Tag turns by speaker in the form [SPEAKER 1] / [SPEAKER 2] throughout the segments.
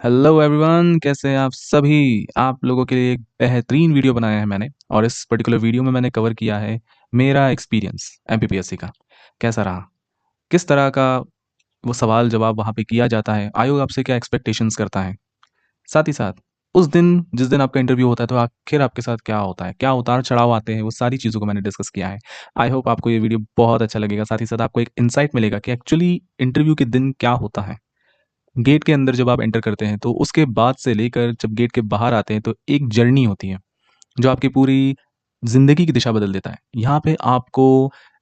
[SPEAKER 1] Hello everyone, कैसे हैं आप सभी। आप लोगों के लिए एक बेहतरीन वीडियो बनाया है मैंने, और इस पर्टिकुलर वीडियो में मैंने कवर किया है मेरा एक्सपीरियंस एमपीपीएससी का। कैसा रहा, किस तरह का वो सवाल जवाब वहाँ पे किया जाता है, आयोग आपसे क्या एक्सपेक्टेशंस करता है, साथ ही साथ उस दिन जिस दिन आपका इंटरव्यू होता है तो आखिर आपके साथ क्या होता है, क्या उतार चढ़ाव आते हैं, वो सारी चीज़ों को मैंने डिस्कस किया है। आई होप आपको ये वीडियो बहुत अच्छा लगेगा, साथ ही साथ आपको एक इंसाइट मिलेगा कि एक्चुअली इंटरव्यू के दिन क्या होता है। गेट के अंदर जब आप एंटर करते हैं तो उसके बाद से लेकर जब गेट के बाहर आते हैं तो एक जर्नी होती है जो आपकी पूरी ज़िंदगी की दिशा बदल देता है। यहाँ पे आपको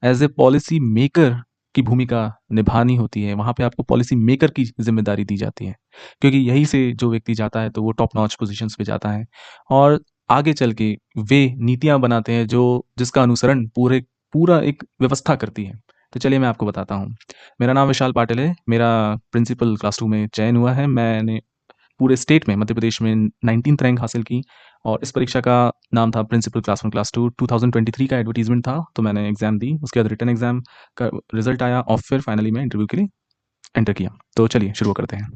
[SPEAKER 1] एज़ ए पॉलिसी मेकर की भूमिका निभानी होती है, वहाँ पे आपको पॉलिसी मेकर की ज़िम्मेदारी दी जाती है। क्योंकि यहीं से जो व्यक्ति जाता है तो वो टॉप नॉच पोज़ीशंस पे जाता है, और आगे चल के वे नीतियाँ बनाते हैं जो जिसका अनुसरण पूरा एक व्यवस्था करती है। तो चलिए मैं आपको बताता हूँ। मेरा नाम विशाल पाटिल है, मेरा प्रिंसिपल क्लास 2 में चयन हुआ है। मैंने पूरे स्टेट में मध्य प्रदेश में 19th रैंक हासिल की, और इस परीक्षा का नाम था प्रिंसिपल क्लास 1 क्लास 2। 2023 का एडवर्टाइजमेंट था, तो मैंने एग्ज़ाम दी। उसके बाद रिटन एग्ज़ाम का रिज़ल्ट आया और फिर फाइनली मैं इंटरव्यू के लिए एंटर किया। तो चलिए शुरू करते हैं।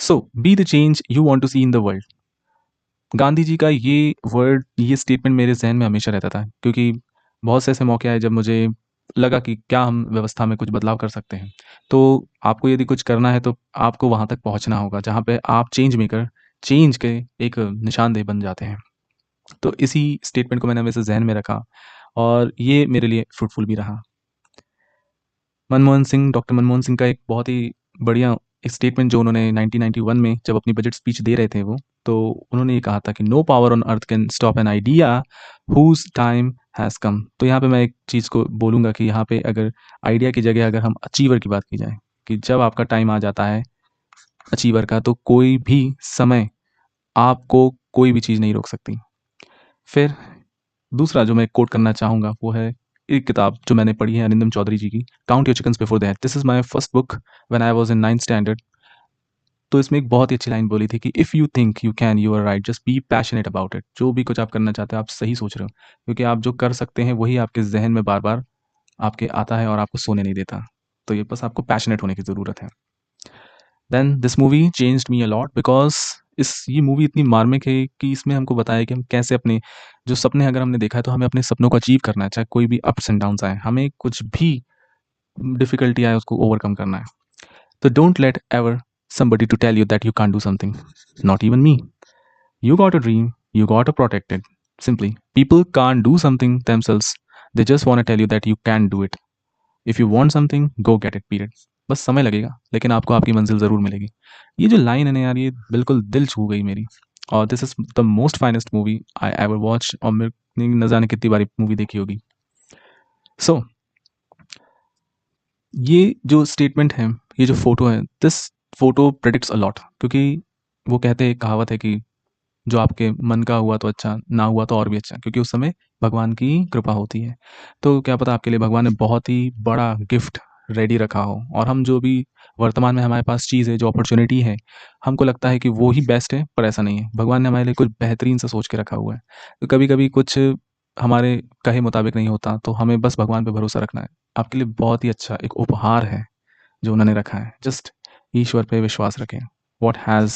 [SPEAKER 1] So be the change you want to see in the world. Gandhi ji का ये स्टेटमेंट मेरे ज़हन में हमेशा रहता था, क्योंकि बहुत से ऐसे मौके आए जब मुझे लगा कि क्या हम व्यवस्था में कुछ बदलाव कर सकते हैं। तो आपको यदि कुछ करना है तो आपको वहाँ तक पहुँचना होगा जहाँ पे आप चेंज के एक निशानदेह बन जाते हैं। तो इसी स्टेटमेंट को मैंने हमेशा ज़हन में रखा, और ये मेरे लिए फ्रूटफुल भी रहा। डॉक्टर मनमोहन सिंह का एक बहुत ही बढ़िया एक स्टेटमेंट जो उन्होंने 1991 में जब अपनी बजट स्पीच दे रहे थे वो, तो उन्होंने ये कहा था कि no power on earth can stop an idea whose time has come. तो यहाँ पे मैं एक चीज़ को बोलूँगा कि यहाँ पे अगर आइडिया की जगह अगर हम अचीवर की बात की जाए, कि जब आपका टाइम आ जाता है अचीवर का, तो कोई भी समय आपको कोई भी चीज़ नहीं रोक सकती। फिर दूसरा जो मैं कोट करना चाहूँगा वो है एक किताब जो मैंने पढ़ी है अरिंदम चौधरी जी की, count your chickens before that. This is my first book when I was in 9th standard. तो इसमें एक बहुत ही अच्छी लाइन बोली थी कि if you think you can, you are right, just be passionate about it. जो भी कुछ आप करना चाहते हो आप सही सोच रहे हो, क्योंकि आप जो कर सकते हैं वही आपके ज़हन में बार-बार आपके आता है और आपको सोने नहीं देता। तो ये बस आपको पैशनेट होने की ज़रूरत है। Then this movie changed me a lot because ये मूवी इतनी मार्मिक है कि इसमें हमको बताया है कि हम कैसे अपने जो सपने अगर हमने देखा है तो हमें अपने सपनों को अचीव करना है, चाहे कोई भी अप्स एंड डाउन्स आएँ, हमें कुछ भी डिफ़िकल्टी आए उसको ओवरकम करना है। तो don't let ever somebody to tell you that you can't do something. Not even me. You got a dream, you got to protect it. Simply, people can't do something themselves. They just want to tell you that you can do it. If you want something, go get it, period. बस समय लगेगा लेकिन आपको आपकी मंजिल ज़रूर मिलेगी। ये जो लाइन है ना यार, ये बिल्कुल दिल छू गई मेरी। और this is the most finest movie I ever watch, और मैंने न जाने कितनी बारी मूवी देखी होगी। सो ये जो स्टेटमेंट है, ये जो फ़ोटो है, this photo predicts a lot, क्योंकि वो कहते हैं, एक कहावत है कि जो आपके मन का हुआ तो अच्छा, ना हुआ तो और भी अच्छा, क्योंकि उस समय भगवान की कृपा होती है। तो क्या पता आपके लिए भगवान ने बहुत ही बड़ा गिफ्ट रेडी रखा हो, और हम जो भी वर्तमान में हमारे पास चीज़ है, जो अपॉर्च्युनिटी है, हमको लगता है कि वो ही बेस्ट है, पर ऐसा नहीं है। भगवान ने हमारे लिए कुछ बेहतरीन सा सोच के रखा हुआ है। तो कभी-कभी कुछ हमारे कहे मुताबिक नहीं होता, तो हमें बस भगवान पे भरोसा रखना है। आपके लिए बहुत ही अच्छा एक उपहार है जो उन्होंने रखा है। जस्ट ईश्वर पे विश्वास रखें। What has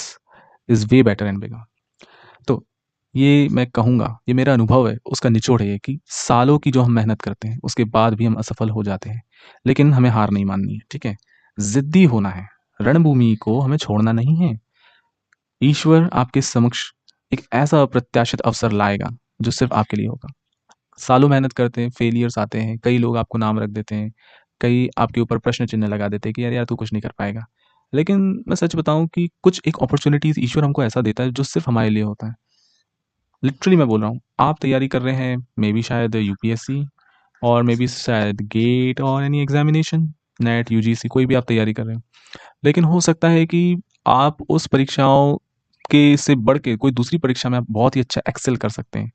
[SPEAKER 1] is way better and bigger. तो ये मैं कहूँगा, ये मेरा अनुभव है, उसका निचोड़ है ये कि सालों की जो हम मेहनत करते हैं, उसके बाद भी हम असफल हो जाते हैं। लेकिन हमें हार नहीं माननी है, ठीक है? ज़िद्दी होना है, रणभूमि को हमें छोड़ना नहीं है। ईश्वर आपके समक्ष एक ऐसा अप्रत्याशित अवसर लाएगा, जो सिर्फ़ आपके लिए होगा। सालों मेहनत करते हैं, फेलियर्स आते हैं, कई लोग आपको नाम रख देते हैं, कई आपके ऊपर प्रश्न चिन्ह लगा देते हैं कि यार तू कुछ नहीं कर पाएगा। लेकिन मैं सच बताऊँ कि कुछ एक अपॉर्च्युनिटीज़ ईश्वर हमको ऐसा देता है, जो सिर्फ़ हमारे लिए होता है। लिटरली मैं बोल रहा हूँ, आप तैयारी कर रहे हैं, मे बी शायद यूपीएससी, और मे बी शायद गेट और एनी एग्जामिनेशन, नेट, यूजीसी, कोई भी आप तैयारी कर रहे हो। लेकिन हो सकता है कि आप उस परीक्षाओं के से बढ़ के कोई दूसरी परीक्षा में आप बहुत ही अच्छा एक्सेल कर सकते हैं।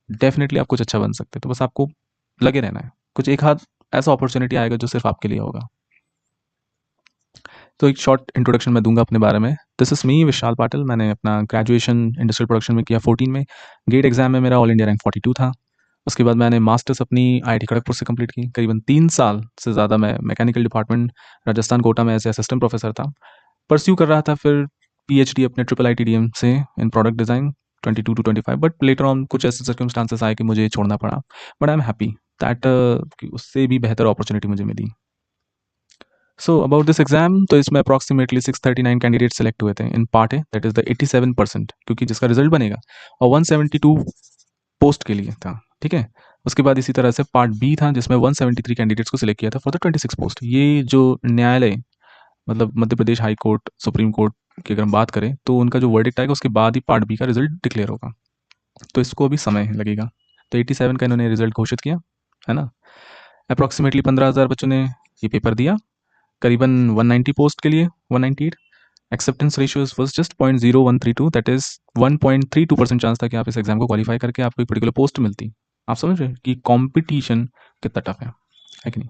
[SPEAKER 1] डेफ़िनिटली आप कुछ अच्छा बन सकते हैं, तो बस आपको लगे रहना है। कुछ एक आध ऐसा अपॉर्च्युनिटी आएगा जो सिर्फ़ आपके लिए होगा। तो एक शॉर्ट इंट्रोडक्शन मैं दूँगा अपने बारे में। दिस इज़ मी विशाल पाटिल। मैंने अपना ग्रेजुएशन इंडस्ट्रियल प्रोडक्शन में किया 14 में। गेट एग्ज़ाम में मेरा ऑल इंडिया रैंक 42 था। उसके बाद मैंने मास्टर्स अपनी आईआईटी खड़गपुर से कंप्लीट की। करीबन 3 साल से ज़्यादा मैं मैकेनिकल डिपार्टमेंट राजस्थान कोटा में एज़ असिस्टेंट प्रोफ़ेसर था। परस्यू कर रहा था फिर पीएचडी अपने ट्रिपल आईटीडीएम से in product design 22 to 25, but later on कुछ ऐसे सर्कमस्टांसेस आए कि मुझे छोड़ना पड़ा। But I am happy that कि उससे भी बेहतर अपॉर्चुनिटी मुझे मिली। सो अबाउट दिस एग्जाम, तो इसमें अप्रॉक्सीमेटली 639 कैंडिडेट सेलेक्ट हुए थे in part A, that is the 87%, क्योंकि जिसका रिजल्ट बनेगा, और 172 पोस्ट के लिए था। ठीक है। उसके बाद इसी तरह से पार्ट बी था जिसमें 173 कैंडिडेट्स को सिलेक्ट किया था फॉर द 26 पोस्ट। ये जो न्यायालय, मतलब Madhya Pradesh high court, supreme court की अगर हम बात करें, तो उनका जो वर्डिक्ट आएगा उसके बाद ही पार्ट बी का रिजल्ट डिक्लेयर होगा। तो इसको अभी समय लगेगा। तो 87 का इन्होंने रिजल्ट घोषित किया, है ना। अप्रॉक्सीमेटली 15,000 बच्चों ने ये पेपर दिया, करीबन 190 पोस्ट के लिए 198। Acceptance ratios was just 0.0132, that is 1.32% chance था कि आप इस एग्जाम को क्वालिफाई करके आपको एक पर्टिकुलर पोस्ट मिलती। आप समझ रहे हैं कि कंपटीशन कितना टफ है कि नहीं।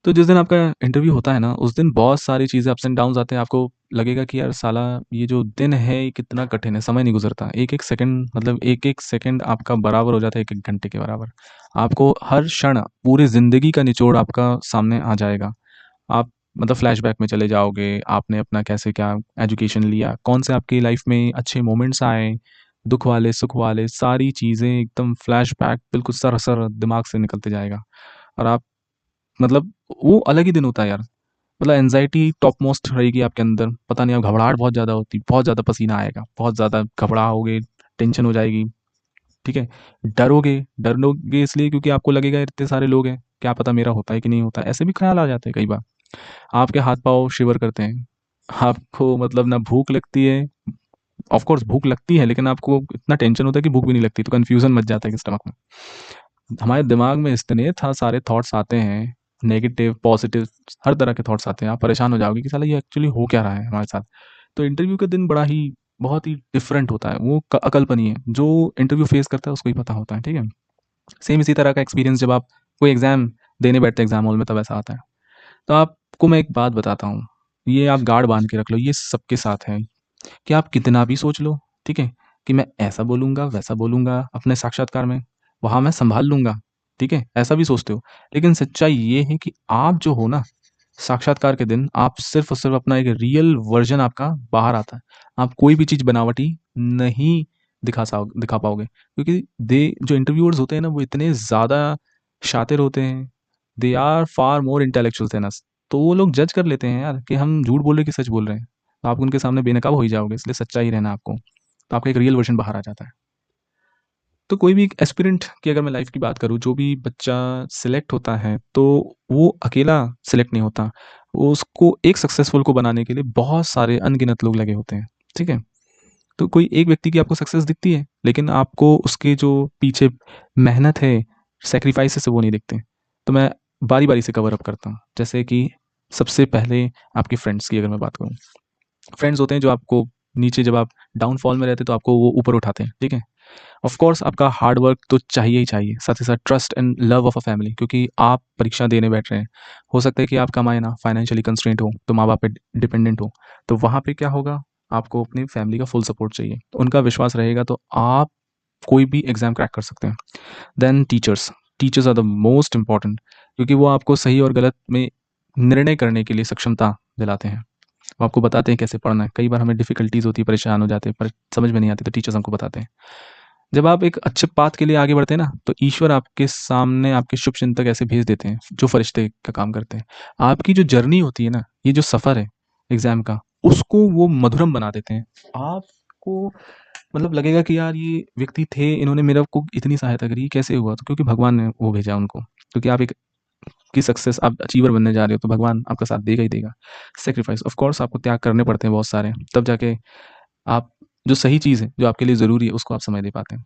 [SPEAKER 1] तो जिस दिन आपका इंटरव्यू होता है ना, उस दिन बहुत सारी चीज़ें अप्स एंड डाउन्स आते हैं। आपको लगेगा कि यार साला ये जो दिन है ये कितना कठिन है, समय नहीं गुजरता। एक एक सेकंड, मतलब एक एक सेकंड आपका बराबर हो जाता है एक एक घंटे के बराबर। आपको हर क्षण पूरी ज़िंदगी का निचोड़ आपका सामने आ जाएगा। आप मतलब फ्लैशबैक में चले जाओगे, आपने अपना कैसे क्या एजुकेशन लिया, कौन से आपकी लाइफ में अच्छे मोमेंट्स आए, दुख वाले सुख वाले, सारी चीज़ें एकदम फ्लैशबैक बिल्कुल सर दिमाग से निकलते जाएगा। और आप मतलब वो अलग ही दिन होता है यार। मतलब एंजाइटी टॉप मोस्ट रहेगी आपके अंदर, पता नहीं, अब घबराहट बहुत ज़्यादा होती, बहुत ज़्यादा पसीना आएगा, बहुत ज़्यादा घबराओगे, टेंशन हो जाएगी। ठीक है। डरोगे इसलिए क्योंकि आपको लगेगा इतने सारे लोग हैं, क्या पता मेरा होता है कि नहीं होता है, ऐसे भी ख्याल आ जाते हैं कई बार। आपके हाथ पाँव शिवर करते हैं, आपको मतलब ना भूख लगती है, ऑफ कोर्स भूख लगती है, लेकिन आपको इतना टेंशन होता है कि भूख भी नहीं लगती, तो कन्फ्यूज़न मच जाता है कि स्टमक में। हमारे दिमाग में इतने था सारे थॉट्स आते हैं, नेगेटिव, पॉजिटिव, हर तरह के थॉट्स आते हैं। आप परेशान हो जाओगे कि साला ये एक्चुअली हो क्या रहा है हमारे साथ। तो इंटरव्यू का दिन बड़ा ही बहुत ही डिफरेंट होता है, वो अकल्पनीय है। जो इंटरव्यू फेस करता है उसको ही पता होता है। ठीक है। सेम इसी तरह का एक्सपीरियंस जब आप कोई एग्ज़ाम देने बैठते हैं एग्ज़ाम हॉल में, तब ऐसा आता है। तो आपको मैं एक बात बताता हूँ, ये आप गार्ड बांध के रख लो, ये सबके साथ है कि आप कितना भी सोच लो, ठीक है, कि मैं ऐसा बोलूँगा, वैसा बोलूँगा अपने साक्षात्कार में, वहाँ मैं सँभाल लूँगा, ठीक है, ऐसा भी सोचते हो। लेकिन सच्चाई ये है कि आप जो हो ना, साक्षात्कार के दिन आप सिर्फ़ और सिर्फ़ अपना एक रियल वर्ज़न आपका बाहर आता है। आप कोई भी चीज़ बनावटी नहीं दिखा पाओगे, क्योंकि जो इंटरव्यूअर्स होते हैं ना, वो इतने ज़्यादा शातिर होते हैं, they are far more intellectual than us. तो वो लोग जज कर लेते हैं यार कि हम झूठ बोल रहे हैं कि सच बोल रहे हैं। तो आप उनके सामने बेनकाब हो ही जाओगे, इसलिए सच्चा ही रहना आपको। तो आपका एक रियल वर्ज़न बाहर आ जाता है। तो कोई भी एक एस्पिरेंट की अगर मैं लाइफ़ की बात करूँ, जो भी बच्चा सिलेक्ट होता है, तो वो अकेला सिलेक्ट नहीं होता। वो उसको एक सक्सेसफुल को बनाने के लिए बहुत सारे अनगिनत लोग लगे होते हैं, ठीक है? तो कोई एक व्यक्ति की आपको सक्सेस दिखती है, लेकिन आपको उसके जो पीछे मेहनत है, सैक्रिफाइसेज़ है, वो नहीं दिखते। तो मैं बारी-बारी से कवर अप करता हूँ। जैसे कि सबसे पहले आपके फ्रेंड्स की अगर मैं बात करूँ। फ्रेंड्स होते हैं जो आपको नीचे, जब आप डाउनफॉल में रहते हैं, तो आपको वो ऊपर उठाते हैं, ठीक है? ऑफ कोर्स आपका हार्ड वर्क तो चाहिए ही चाहिए, साथ ही साथ trust and love of a family, क्योंकि आप परीक्षा देने बैठ रहे हैं। हो सकता है कि आप कमाएँ ना, फाइनेंशियली कंस्ट्रेंट हो, तो माँ-बाप पे डिपेंडेंट हो, तो वहाँ पे क्या होगा, आपको अपनी फैमिली का फुल सपोर्ट चाहिए। तो उनका विश्वास रहेगा तो आप कोई भी एग्ज़ाम क्रैक कर सकते हैं। Then teachers are the most important, क्योंकि वो आपको सही और गलत में निर्णय करने के लिए सक्षमता दिलाते हैं। वो आपको बताते हैं कैसे पढ़ना है। कई बार हमें डिफ़िकल्टीज़ होती है, परेशान हो जाते हैं, पर समझ में नहीं आती, तो टीचर्स हमको बताते हैं। जब आप एक अच्छे पाथ के लिए आगे बढ़ते हैं ना, तो ईश्वर आपके सामने आपके शुभचिंतक ऐसे भेज देते हैं, जो फरिश्ते का काम करते हैं। आपकी जो जर्नी होती है ना, ये जो सफ़र है एग्ज़ाम का, उसको वो मधुरम बना देते हैं। आपको मतलब लगेगा कि यार ये व्यक्ति थे, इन्होंने मेरा को इतनी सहायता करी, कैसे हुआ? तो क्योंकि भगवान ने वो भेजा उनको। क्योंकि आप एक की सक्सेस, आप अचीवर बनने जा रहे हो, तो भगवान आपका साथ देगा ही देगा। सैक्रिफाइस ऑफ कोर्स आपको त्याग करने पड़ते हैं बहुत सारे, तब जाके आप जो सही चीज़ है, जो आपके लिए ज़रूरी है, उसको आप समय दे पाते हैं।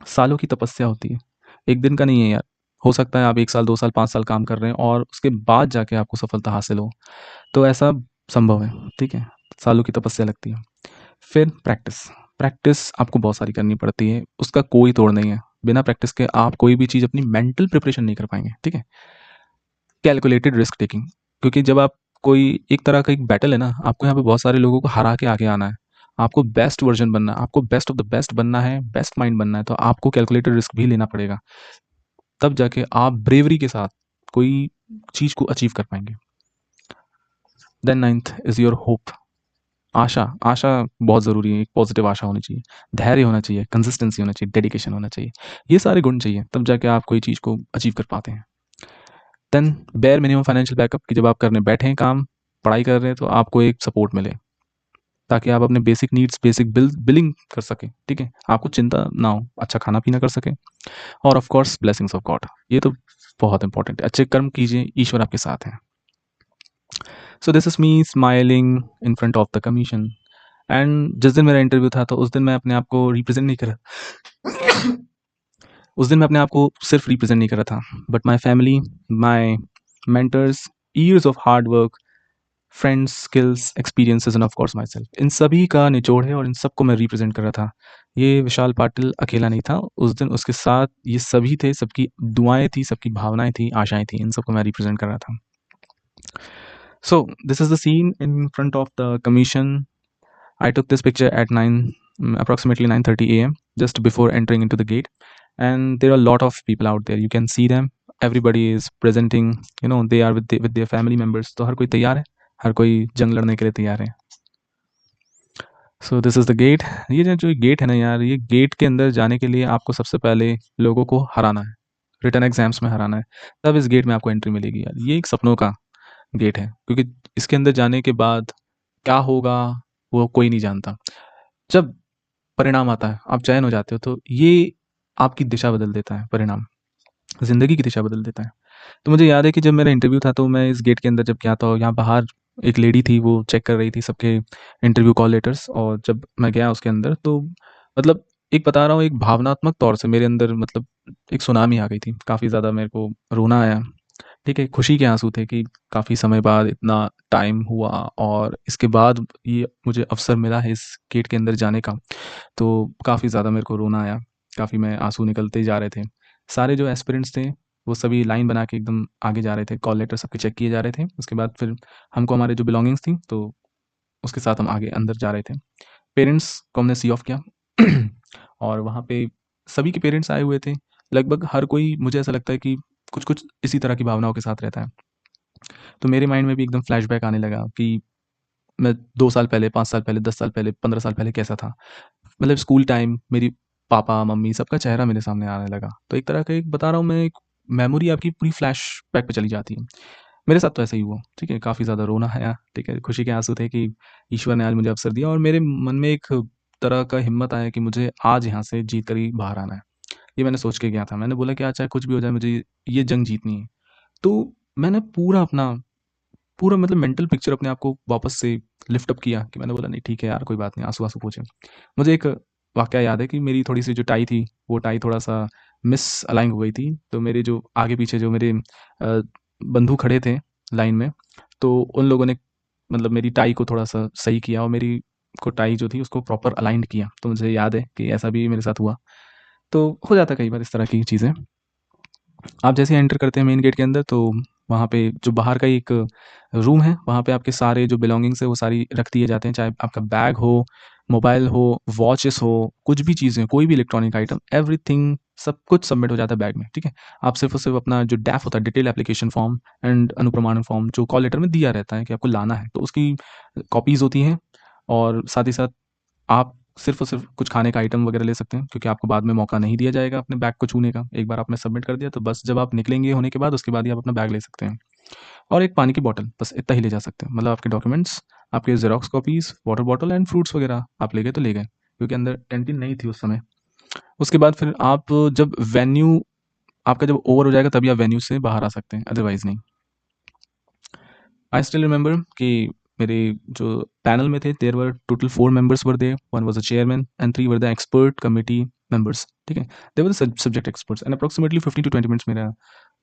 [SPEAKER 1] सालों की तपस्या होती है, एक दिन का नहीं है यार। हो सकता है आप 1 साल, 2 साल, 5 साल काम कर रहे हैं और उसके बाद जाके आपको सफलता हासिल हो, तो ऐसा संभव है, ठीक है? सालों की तपस्या लगती है। फिर प्रैक्टिस आपको बहुत सारी करनी पड़ती है, उसका कोई तोड़ नहीं है। बिना प्रैक्टिस के आप कोई भी चीज़ अपनी मेंटल प्रिपरेशन नहीं कर पाएँगे, ठीक है? कैलकुलेटेड रिस्क टेकिंग, क्योंकि जब आप कोई एक तरह का एक बैटल है ना, आपको यहाँ पे बहुत सारे लोगों को हरा के आगे आना है। आपको बेस्ट वर्ज़न बनना है, आपको बेस्ट ऑफ द बेस्ट बनना है, बेस्ट माइंड बनना है, तो आपको कैलकुलेटेड रिस्क भी लेना पड़ेगा। तब जाके आप ब्रेवरी के साथ कोई चीज़ को अचीव कर पाएँगे। Then 9th is your hope. आशा, आशा बहुत ज़रूरी है, एक पॉज़िटिव आशा होनी चाहिए, धैर्य होना चाहिए, कंसिस्टेंसी होना चाहिए, डेडिकेशन होना चाहिए। ये सारे गुण चाहिए, तब जाके आप कोई चीज़ को अचीव कर पाते हैं। Then bare minimum financial backup कि जब आप करने बैठे हैं काम, पढ़ाई कर रहे हैं, तो आपको एक सपोर्ट मिले, ताकि आप अपने बेसिक नीड्स, बेसिक बिलिंग कर सकें, ठीक है? आपको चिंता ना हो, अच्छा खाना-पीना कर सकें और of course blessings of God, ये तो बहुत इम्पोर्टेंट है। अच्छे कर्म कीजिए, ईश्वर आपके साथ हैं। सो this is me smiling in front of the commission and जिस दिन मेरा इंटरव्यू था, तो उस दिन मैं अपने आप को रिप्रेज़ेंट नहीं कर रहा उस दिन मैं अपने आप को सिर्फ़ रिप्रेज़ेंट नहीं कर रहा था, but my family, my mentors, years of hard work, friends, skills, experiences and of course myself, इन सभी का निचोड़ है और इन सबको मैं रिप्रेज़ेंट कर रहा था। ये विशाल पाटिल अकेला नहीं था, उस दिन उसके साथ ये सभी थे, सबकी दुआएँ थी, सबकी भावनाएँ थी, आशाएँ थी, इन सबको मैं रिप्रेज़ेंट कर रहा था। सो this is the seen in front of the commission. I took this picture at approximately 9:30 a.m. just before entering into the gate, and there are a lot of people out there. You can see them. Everybody is presenting. They are with their family members. तो हर कोई तैयार है, हर कोई जंग लड़ने के लिए तैयार है. So this is the gate. ये जो गेट है ना यार, ये गेट के अंदर जाने के लिए आपको सबसे पहले लोगों को हराना है, रिटन एग्जाम्स में हराना है, तब इस गेट में आपको एंट्री मिलेगी यार. ये एक सपनों का गेट है, क्योंकि इसके अंदर जाने के बाद क्या होगा वो कोई नहीं जानता. जब परिणाम आता है, आप चयन हो जाते हो, तो ये आपकी दिशा बदल देता है परिणाम, ज़िंदगी की दिशा बदल देता है. तो मुझे याद है कि जब मेरा इंटरव्यू था, तो मैं इस गेट के अंदर जब गया था, यहाँ बाहर एक लेडी थी, वो चेक कर रही थी सबके इंटरव्यू कॉल लेटर्स, और जब मैं गया उसके अंदर, तो मतलब एक बता रहा हूँ, एक भावनात्मक तौर से मेरे अंदर मतलब एक सुनामी आ गई थी. काफ़ी ज़्यादा मेरे को रोना आया, ठीक है? खुशी के आँसू थे कि काफ़ी समय बाद इतना टाइम हुआ और इसके बाद ये मुझे अवसर मिला है इस गेट के अंदर जाने का. तो काफ़ी ज़्यादा मेरे को रोना आया, काफ़ी मैं आँसू निकलते ही जा रहे थे. सारे जो एस्पिरेंट्स थे, वो सभी लाइन बना के एकदम आगे जा रहे थे, कॉल लेटर सबके चेक किए जा रहे थे. उसके बाद फिर हमको हमारे जो बिलॉन्गिंग्स थी, तो उसके साथ हम आगे अंदर जा रहे थे. पेरेंट्स को हमने सी ऑफ किया और वहाँ पे सभी के पेरेंट्स आए हुए थे. लगभग हर कोई, मुझे ऐसा लगता है कि कुछ-कुछ इसी तरह की भावनाओं के साथ रहता है. तो मेरे माइंड में भी एकदम फ्लैशबैक आने लगा कि मैं 2 साल पहले, 5 साल पहले, 10 साल पहले, 15 साल पहले कैसा था. मतलब स्कूल टाइम, मेरी पापा, मम्मी सबका चेहरा मेरे सामने आने लगा. तो एक तरह का, एक बता रहा हूँ मैं, एक मेमोरी आपकी पूरी फ्लैशबैक पे चली जाती है. मेरे साथ तो ऐसा ही हुआ, ठीक है? काफ़ी ज़्यादा रोना आया, ठीक है? खुशी के आँसू थे कि ईश्वर ने आज मुझे अवसर दिया, और मेरे मन में एक तरह का हिम्मत आया कि मुझे आज यहाँ से जीत कर ही बाहर आना है. ये मैंने सोच के गया था. मैंने बोला कि आज चाहे कुछ भी हो जाए, मुझे ये जंग जीतनी है. तो मैंने पूरा मतलब मेंटल पिक्चर अपने आप को वापस से लिफ्ट अप किया, कि मैंने बोला नहीं, ठीक है यार, कोई बात नहीं, आँसू-आँसू पोंछे. मुझे एक वाक़या याद है कि मेरी थोड़ी-सी जो टाई थी, वो टाई थोड़ा-सा मिसअलाइन हो गई थी. तो मेरे जो आगे-पीछे जो मेरे बंधु खड़े थे लाइन में, तो उन लोगों ने मतलब मेरी टाई को थोड़ा-सा सही किया और मेरी को टाई जो थी उसको प्रॉपर अलाइन्ड किया. तो मुझे याद है कि ऐसा भी मेरे साथ हुआ. तो हो जाता है कई बार इस तरह की चीज़ें. आप जैसे ही एंटर करते हैं मेन गेट के अंदर, तो वहाँ पे जो बाहर का ही एक रूम है, वहाँ पे आपके सारे जो बिलॉन्गिंग्स है वो सारी रख दिए जाते हैं, चाहे आपका बैग हो, मोबाइल हो, वॉचेस हो, कुछ भी चीज़ें, कोई भी इलेक्ट्रॉनिक आइटम, एवरीथिंग, सब कुछ सबमिट हो जाता है बैग में, ठीक है? आप सिर्फ़ और सिर्फ़ अपना जो डैफ होता है, डिटेल एप्लीकेशन फॉर्म एंड अनुप्रमाणन फॉर्म, जो कॉल लेटर में दिया रहता है कि आपको लाना है, तो उसकी कॉपीज़ होती हैं. और साथ ही साथ आप सिर्फ़ और सिर्फ़ कुछ खाने का आइटम वग़ैरह ले सकते हैं, क्योंकि आपको बाद में मौका नहीं दिया जाएगा अपने बैग को छूने का. एक बार आपने सबमिट कर दिया, तो बस जब आप निकलेंगे होने के बाद, उसके बाद ही आप अपना बैग ले सकते हैं. और एक पानी की बॉटल, बस इतना ही ले जा सकते हैं. मतलब आपके डॉक्यूमेंट्स, आपके xerox copies, water bottle and fruits वग़ैरह आप ले गए तो ले गए, क्योंकि अंदर कैंटीन नहीं थी उस समय. उसके बाद फिर आप जब वेन्यू आपका जब ओवर हो जाएगा, तभी आप वेन्यू से बाहर आ सकते हैं, अदरवाइज़ नहीं. आई स्टिल रिमेंबर कि मेरे जो पैनल में थे, there were total 4 members were there. 1 was the chairman and 3 were the expert committee members, ठीक है? They were the subject experts and approximately 15 to 20 minutes मेरा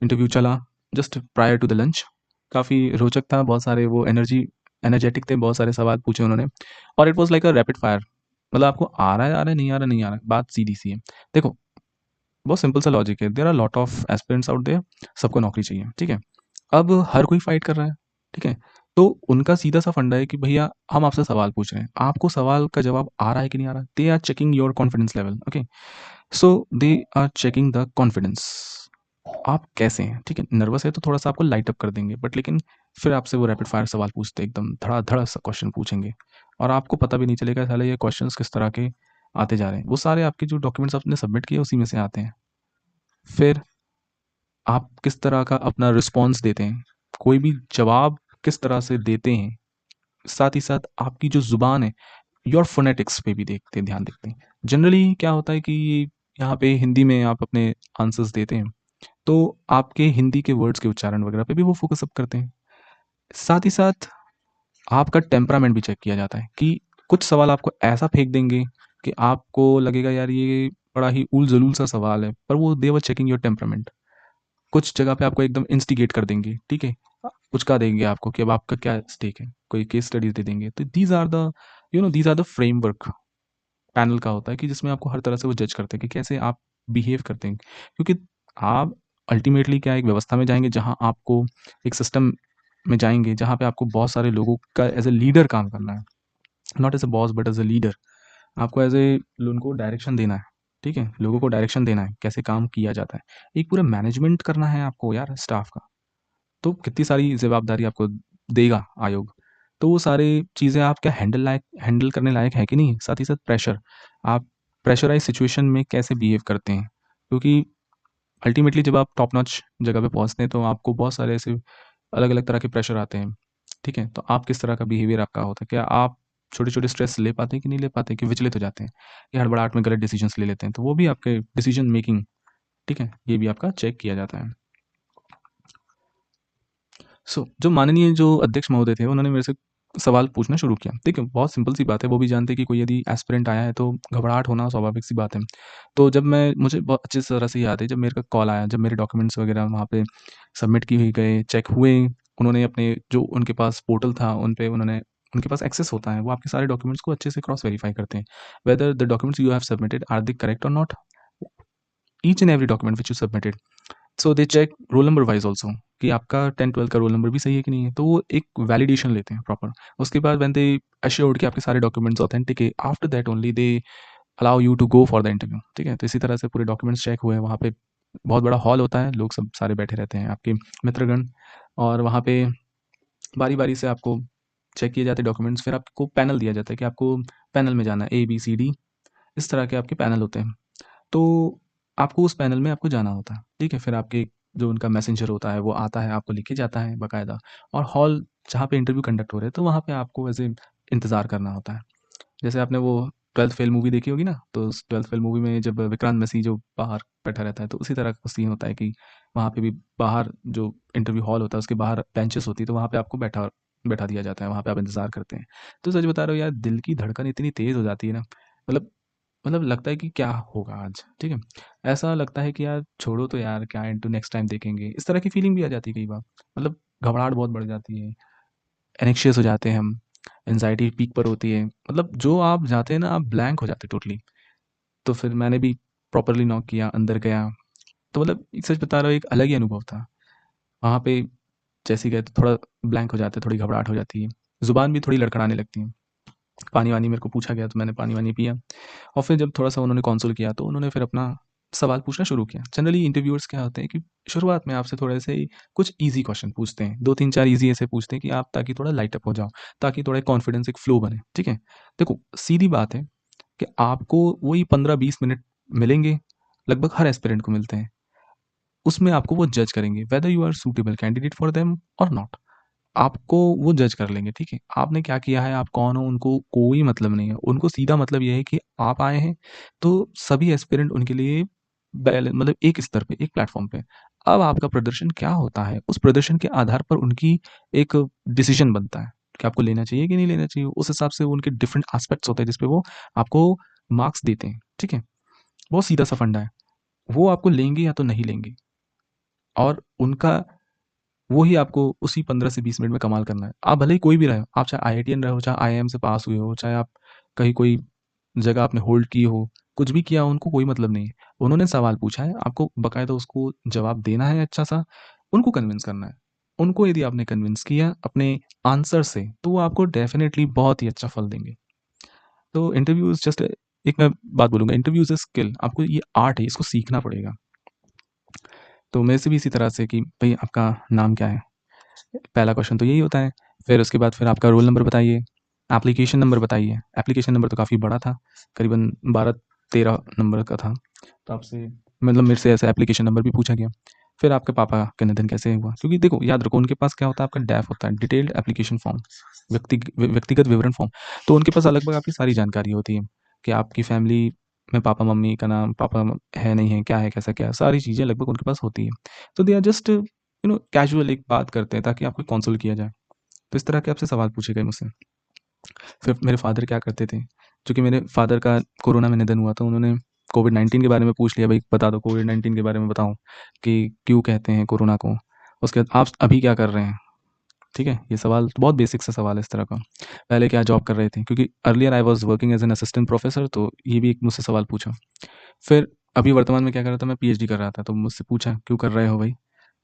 [SPEAKER 1] इंटरव्यू चला, just prior to the lunch. काफ़ी रोचक था, बहुत सारे वो एनर्जेटिक थे, बहुत सारे सवाल पूछे उन्होंने, और it was like a rapid fire. मतलब आपको आ रहा है, नहीं आ रहा, नहीं आ रहा है, बात सीधी-सी है. देखो, बहुत सिंपल सा लॉजिक है. There are lot of aspirants out there, सबको नौकरी चाहिए, ठीक है? अब हर कोई फाइट कर रहा है, ठीक है? तो उनका सीधा-सा फंडा है कि भैया हम आपसे सवाल पूछ रहे हैं, आपको सवाल का जवाब आ रहा है कि नहीं आ रहा? They are checking your confidence level, okay? So they are checking the confidence. आप कैसे हैं, ठीक है? नर्वस है तो थोड़ा-सा आपको लाइट अप कर देंगे, बट लेकिन फिर आपसे वो रैपिड फायर सवाल पूछते हैं, एकदम धड़ाधड़ सा क्वेश्चन पूछेंगे और आपको पता भी नहीं चलेगा साले ये क्वेश्चंस किस तरह के आते जा रहे हैं। वो सारे आपके जो डॉक्यूमेंट्स आपने सबमिट किए उसी में से आते हैं। फिर आप किस तरह का अपना रिस्पॉन्स देते हैं, कोई भी जवाब किस तरह से देते हैं, साथ ही साथ आपकी जो ज़ुबान है, योर फ़ोनेटिक्स पे भी देखते हैं, ध्यान देते हैं। जनरली क्या होता है कि यहाँ पे हिंदी में आप अपने आंसर्स देते हैं, तो आपके हिंदी के वर्ड्स के उच्चारण वगैरह पे भी वो फ़ोकस अप करते हैं। साथ ही साथ आपका टेम्परामेंट भी चेक किया जाता है कि कुछ सवाल आपको ऐसा फेंक देंगे कि आपको लगेगा यार ये बड़ा ही ऊल-ज़लूल सा सवाल है, पर वो दे वर चेकिंग योर टेम्परामेंट। कुछ जगह पे आपको एकदम इंस्टिगेट कर देंगे, ठीक है? उचका देंगे आपको कि अब आपका क्या स्टेक है, कोई केस स्टडीज़ दे देंगे। तो these are the framework panel का होता है कि जिसमें आपको हर तरह से वो जज करते हैं कि कैसे आप बिहेव करते हैं। क्योंकि आप अल्टीमेटली क्या एक व्यवस्था में जाएँगे जहाँ आपको एक सिस्टम में जाएँगे जहाँ पे आपको बहुत सारे लोगों का एज़ अ लीडर काम करना है। Not as a boss but as a leader. आपको एज़ ए उनको डायरेक्शन देना है, ठीक है? लोगों को डायरेक्शन देना है, कैसे काम किया जाता है। एक पूरा मैनेजमेंट करना है आपको यार स्टाफ का। तो कितनी सारी जवाबदारी आपको देगा आयोग। तो वो सारी चीज़ें आप क्या हैंडल करने लायक है कि नहीं? साथ ही साथ प्रेशर, आप प्रेशराइज़ सिचुएशन में कैसे बिहेव करते हैं? क्योंकि अल्टीमेटली जब आप टॉप नॉच जगह पे पहुँचते हैं तो आपको बहुत सारे ऐसे अलग-अलग तरह के प्रेशर आते हैं, ठीक है? तो आप किस तरह का बिहेवियर आपका होता है? क्या आप छोटे-छोटे स्ट्रेस ले पाते हैं कि नहीं ले पाते हैं कि विचलित हो जाते हैं? या हड़बड़ाहट में गलत डिसीजंस ले लेते हैं? तो वो भी आपके डिसीजन मेकिंग, ठीक है? ये भी आपका चेक किया जाता है। जो माननीय जो अध्यक्ष महोदय थे, उन्होंने मेरे से सवाल पूछना शुरू किया। देखिए, बहुत सिंपल सी बात है, वो भी जानते हैं कि कोई यदि एस्पिरेंट आया है तो घबराहट होना स्वाभाविक सी बात है। तो जब मैं मुझे बहुत अच्छी तरह से याद है जब मेरे का कॉल आया, जब मेरे डॉक्यूमेंट्स वगैरह वहाँ पे सबमिट की हुई गए, चेक हुए, उन्होंने अपने जो उनके पास पोर्टल था, उन पे उन्होंने उनके पास एक्सेस होता है, वो आपके सारे डॉक्यूमेंट्स को अच्छे से क्रॉस वेरीफाई करते हैं। Whether the documents you have submitted are they correct और not? Each and every document which you submitted. So they check roll number wise also कि आपका 10-12 का रोल नंबर भी सही है कि नहीं है, तो वो एक वैलिडेशन लेते हैं प्रॉपर। उसके बाद व्हेन दे एश्योर्ड कि आपके सारे डॉक्यूमेंट्स ऑथेंटिक है, after that only they allow you to go for the interview, ठीक है? तो इसी तरह से पूरे डॉक्यूमेंट्स चेक हुए, वहाँ पे बहुत बड़ा हॉल होता है, लोग सब सारे बैठे रहते हैं आपके मित्रगण, और वहाँ पे बारी बारी से आपको चेक किए जाते हैं डॉक्यूमेंट्स। फिर आपको पैनल दिया जाता है कि आपको पैनल में जाना है, A B C D, इस तरह के आपके पैनल होते हैं। तो आपको उस पैनल में आपको जाना होता है, ठीक है? फिर आपके जो उनका मैसेंजर होता है वो आता है, आपको लेके जाता है बाकायदा, और हॉल जहाँ पे इंटरव्यू कंडक्ट हो रहे हैं तो वहाँ पे आपको ऐसे इंतज़ार करना होता है। जैसे आपने वो 12th फेल मूवी देखी होगी ना, तो उस 12th फेल मूवी में जब विक्रांत मैसी जो बाहर बैठा रहता है, तो उसी तरह का सीन होता है कि वहाँ पे भी बाहर जो इंटरव्यू हॉल होता है उसके बाहर बेंचेस होती है, तो वहाँ पे आपको बैठा बैठा दिया जाता है, वहाँ पे आप इंतज़ार करते हैं। तो सच बता रहा हूँ यार, दिल की धड़कन इतनी तेज़ हो जाती है ना, मतलब लगता है कि क्या होगा आज, ठीक है? ऐसा लगता है कि यार छोड़ो तो यार, क्या इनटू नेक्स्ट टाइम देखेंगे, इस तरह की फीलिंग भी आ जाती है कई बार। घबराहट बहुत बढ़ जाती है, एंग्ज़ियस हो जाते हैं हम, एंग्ज़ायटी पीक पर होती है। जो आप जाते हैं ना, आप ब्लैंक हो जाते हैं टोटली। तो फिर मैंने भी प्रॉपर्ली नॉक किया, अंदर गया, तो सच बता रहा हूँ, एक अलग ही अनुभव था। वहाँ पे जैसे ही गए तो थोड़ा ब्लैंक हो जाते हैं, थोड़ी घबराहट हो जाती है, ज़ुबान भी थोड़ी लड़खड़ाने लगती है। पानी-वानी मेरे को पूछा गया तो मैंने पानी-वानी पिया, और फिर जब थोड़ा-सा उन्होंने कॉन्सूल किया तो उन्होंने फिर अपना सवाल पूछना शुरू किया। जनरली इंटरव्यूअर्स क्या होते हैं कि शुरुआत में आपसे थोड़े से कुछ ईज़ी क्वेश्चन पूछते हैं। 2-3-4 ईज़ी ऐसे पूछते हैं कि आप, ताकि थोड़ा लाइट अप हो जाओ, ताकि थोड़ा कॉन्फिडेंस, एक फ्लो बने, ठीक है? देखो, सीधी बात है कि आपको वही 15-20 मिनट मिलेंगे, लगभग हर एस्पिरेंट को मिलते हैं। उसमें आपको वो जज करेंगे whether you are suitable candidate for them और नॉट। आपको वो जज कर लेंगे, ठीक है? आपने क्या किया है, आप कौन हो, उनको कोई मतलब नहीं है। उनको सीधा मतलब ये है कि आप आए हैं, तो सभी एस्पिरेंट उनके लिए एक स्तर पे, एक प्लेटफ़ॉर्म पे। अब आपका प्रदर्शन क्या होता है, उस प्रदर्शन के आधार पर उनकी एक डिसीज़न बनता है कि आपको लेना चाहिए कि नहीं लेना चाहिए। उस हिसाब से उनके डिफरेंट एस्पेक्ट्स होते हैं, जिस पे वो आपको मार्क्स देते हैं, ठीक है? बहुत सीधा-सा फंडा है। वो आपको लेंगे या तो नहीं लेंगे, और उनका वो ही आपको उसी 15 से 20 मिनट में कमाल करना है। आप भले ही कोई भी रहे हो, आप चाहे आईआईटीयन रहे हो, चाहे आईआईएम से पास हुए हो, चाहे आप कहीं कोई जगह आपने होल्ड की हो, कुछ भी किया हो, उनको कोई मतलब नहीं है। उन्होंने सवाल पूछा है, आपको बाकायदा उसको जवाब देना है अच्छा-सा, उनको कन्विंस करना है। उनको यदि आपने कन्विंस किया अपने आंसर से, तो वो आपको डेफ़िनेटली बहुत ही अच्छा फल देंगे। तो इंटरव्यूज़ जस्ट एक मैं बात बोलूँगा, इंटरव्यूज़ इज़ स्किल, आपको ये आर्ट है, इसको सीखना पड़ेगा। तो मेरे से भी इसी तरह से कि भई आपका नाम क्या है? पहला क्वेश्चन तो यही होता है। फिर उसके बाद फिर आपका रोल नंबर बताइए, एप्लीकेशन नंबर बताइए। एप्लीकेशन नंबर तो काफ़ी बड़ा था, करीबन 12-13 नंबर का था। तो आपसे मतलब मेरे से ऐसा एप्लीकेशन नंबर भी पूछा गया। फिर आपके पापा का निधन कैसे हुआ? क्योंकि देखो याद रखो उनके पास क्या होता है, आपका डैफ होता है, डिटेल्ड एप्लीकेशन फॉर्म, व्यक्तिगत विवरण फॉर्म। तो उनके पास लगभग आपकी सारी जानकारी होती है कि आपकी फैमिली में पापा-मम्मी का नाम, पापा है, नहीं है, क्या है, कैसा क्या है, सारी चीज़ें लगभग उनके पास होती है। तो दे आर जस्ट कैजुअल एक बात करते हैं ताकि आपको कंसोल किया जाए। तो इस तरह के आपसे सवाल पूछे गए मुझसे। फिर मेरे फ़ादर क्या करते थे, चूँकि मेरे फ़ादर का कोरोना में निधन हुआ, तो उन्होंने कोविड-19 के बारे में पूछ लिया, भई बता दो कोविड-19 के बारे में बताओ कि क्यों कहते हैं कोरोना को? उसके बाद आप अभी क्या कर रहे हैं? ठीक है? ये सवाल तो बहुत बेसिक सा सवाल है इस तरह का। पहले क्या जॉब कर रहे थे? क्योंकि earlier I was working as an assistant professor, तो ये भी एक मुझसे सवाल पूछा। फिर अभी वर्तमान में क्या कर रहा था, मैं पीएचडी कर रहा था, तो मुझसे पूछा, "क्यों कर रहे हो भई?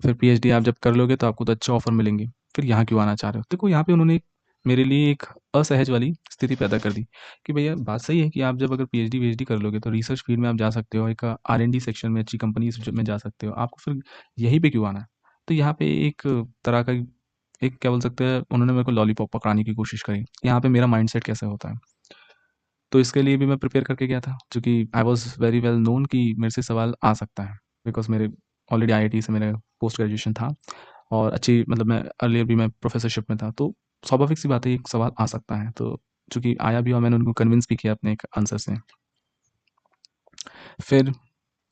[SPEAKER 1] फिर पीएचडी आप जब कर लोगे तो आपको तो अच्छे ऑफ़र मिलेंगे, फिर यहाँ क्यों आना चाह रहे हो?" देखो यहाँ पे उन्होंने मेरे लिए एक असहज वाली स्थिति पैदा कर दी कि भैया बात सही है कि आप जब अगर पीएचडी-वीएचडी कर लोगे तो रिसर्च फ़ील्ड में आप जा सकते हो, एक आर-एन-डी सेक्शन में अच्छी कंपनीज़ में जा सकते हो, आपको फिर यहीं पे क्यों आना है? तो यहाँ पे एक तरह का एक क्या बोल सकते हैं, उन्होंने मेरे को लॉलीपॉप पकड़ाने की कोशिश करी। यहाँ पे मेरा माइंडसेट कैसे होता है? तो इसके लिए भी मैं प्रिपेयर करके गया था, चूँकि I was very well known कि मेरे से सवाल आ सकता है, बिकॉज़ मेरे ऑलरेडी आईआईटी से मेरा पोस्ट ग्रेजुएशन था और अच्छी मतलब मैं अर्लियर भी मैं प्रोफ़ेसरशिप में था, तो स्वाभाविक सी बात है एक सवाल आ सकता है। तो चूँकि आया भी और मैंने उनको कन्विंस भी किया अपने एक आंसर से। फिर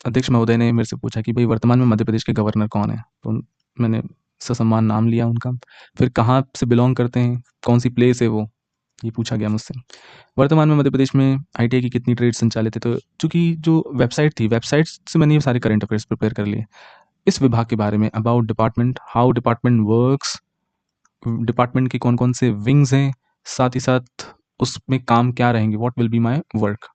[SPEAKER 1] अध्यक्ष महोदय ने मेरे से पूछा कि भई वर्तमान में मध्य प्रदेश के गवर्नर कौन हैं? तो मैंने ससम्मान नाम लिया उनका। फिर कहाँ से बिलॉन्ग करते हैं? कौन-सी प्लेस है वो? ये पूछा गया मुझसे। वर्तमान में मध्य प्रदेश में आईटीआई की कितनी ट्रेड संचालित है? तो चूँकि जो वेबसाइट थी, वेबसाइट से मैंने ये सारे करंट अफेयर्स प्रिपेयर कर लिए। इस विभाग के बारे में, about department, how department works, department के कौन-कौन से विंग्स हैं, साथ ही साथ उसमें काम क्या रहेंगे, what will be my work.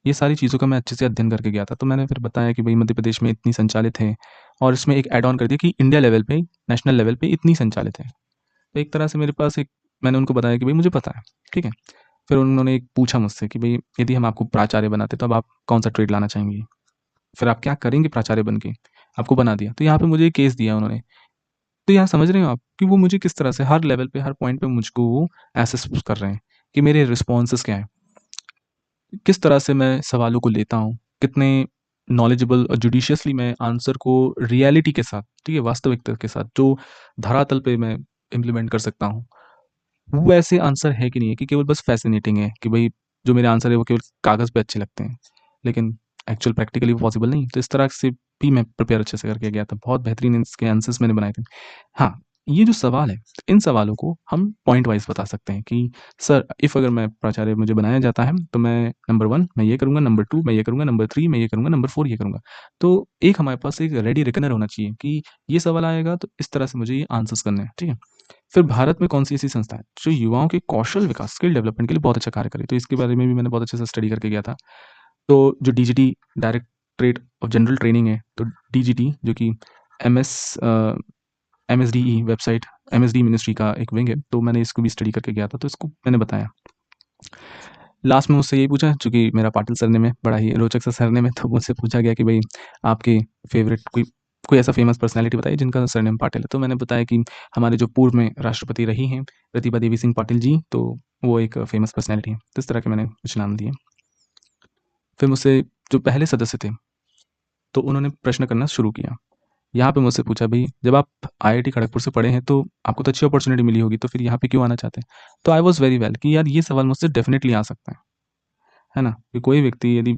[SPEAKER 1] ये सारी चीज़ों का मैं अच्छे से अध्ययन करके गया था। तो मैंने फिर बताया कि भई मध्य प्रदेश में इतनी संचालित है और इसमें एक ऐड ऑन कर दिया कि इंडिया लेवल पे, नेशनल लेवल पे इतनी संचालित है। तो एक तरह से मेरे पास एक मैंने उनको बताया कि भई मुझे पता है, ठीक है। फिर उन्होंने एक पूछा मुझसे कि भई यदि हम आपको प्राचार्य बनाते तो अब आप कौन-सा ट्रेड लाना चाहेंगी? फिर आप क्या करेंगे प्राचार्य बन के? आपको बना दिया। तो यहाँ पे मुझे केस दिया उन्होंने। तो यहाँ समझ रहे हो आप कि वो मुझे किस तरह से हर लेवल पे, हर पॉइंट पे मुझको वो एसेस कर रहे हैं कि मेरे रिस्पॉन्सेज़ क्या हैं? किस तरह से मैं सवालों को लेता हूँ? कितने नॉलेजेबल और जुडिशियसली मैं आंसर को रियलिटी के साथ, ठीक है, वास्तविकता के साथ जो धरातल पे मैं इम्प्लीमेंट कर सकता हूँ। वो ऐसे आंसर है कि नहीं है कि केवल बस फ़ैसिनेटिंग है कि भई जो मेरे आंसर है वो केवल कागज़ पे अच्छे लगते हैं। लेकिन एक्चुअल प्रैक्टिकली वो पॉसिबल नहीं। तो इस तरह से भी मैं प्रिपेयर अच्छे से करके गया था। बहुत बेहतरीन इसके आंसर्स मैंने बनाए थे। हाँ, ये जो सवाल है, इन सवालों को हम पॉइंट वाइज़ बता सकते हैं कि सर इफ अगर मैं प्राचार्य मुझे बनाया जाता है तो मैं नंबर 1 मैं ये करूँगा, नंबर 2 मैं ये करूँगा, नंबर 3 मैं ये करूँगा, नंबर 4 ये करूँगा। तो एक हमारे पास एक रेडी रिकनर होना चाहिए कि ये सवाल आएगा तो इस तरह से मुझे ये आंसर्स करने हैं, ठीक है? फिर भारत में कौन-सी ऐसी संस्था है, जो युवाओं के कौशल विकास, स्किल डेवलपमेंट के लिए बहुत अच्छा कार्य करे? तो इसके बारे में भी मैंने बहुत अच्छे से स्टडी करके गया था। तो जो DGT directorate of general training है, तो डीजीटी जो कि एमएसडीई वेबसाइट, एमएसडी मिनिस्ट्री का एक विंग है, तो मैंने इसको भी स्टडी करके गया था, तो इसको मैंने बताया। लास्ट में मुझसे यही पूछा, चूँकि मेरा पाटिल सरनेम है, बड़ा ही रोचक सा सरनेम है, तो मुझसे पूछा गया कि भई आपके फ़ेवरेट कोई कोई ऐसा फ़ेमस पर्सनैलिटी बताइए जिनका सरनेम पाटिल है। तो मैंने बताया कि हमारे जो पूर्व में राष्ट्रपति रही हैं, प्रतिभा देवी सिंह पाटिल जी, तो वो एक फ़ेमस पर्सनैलिटी है। तो इस तरह के मैंने कुछ नाम दिए। फिर मुझसे जो पहले सदस्य थे, तो उन्होंने प्रश्न करना शुरू किया। यहाँ पे मुझसे पूछा, भई जब आप आईआईटी खड़गपुर से पढ़े हैं तो आपको तो अच्छी अपॉर्च्युनिटी मिली होगी, तो फिर यहाँ पे क्यों आना चाहते हैं? तो आई वाज़ वेरी वेल कि यार ये सवाल मुझसे डेफ़िनिटली आ सकता है ना? कि कोई व्यक्ति यदि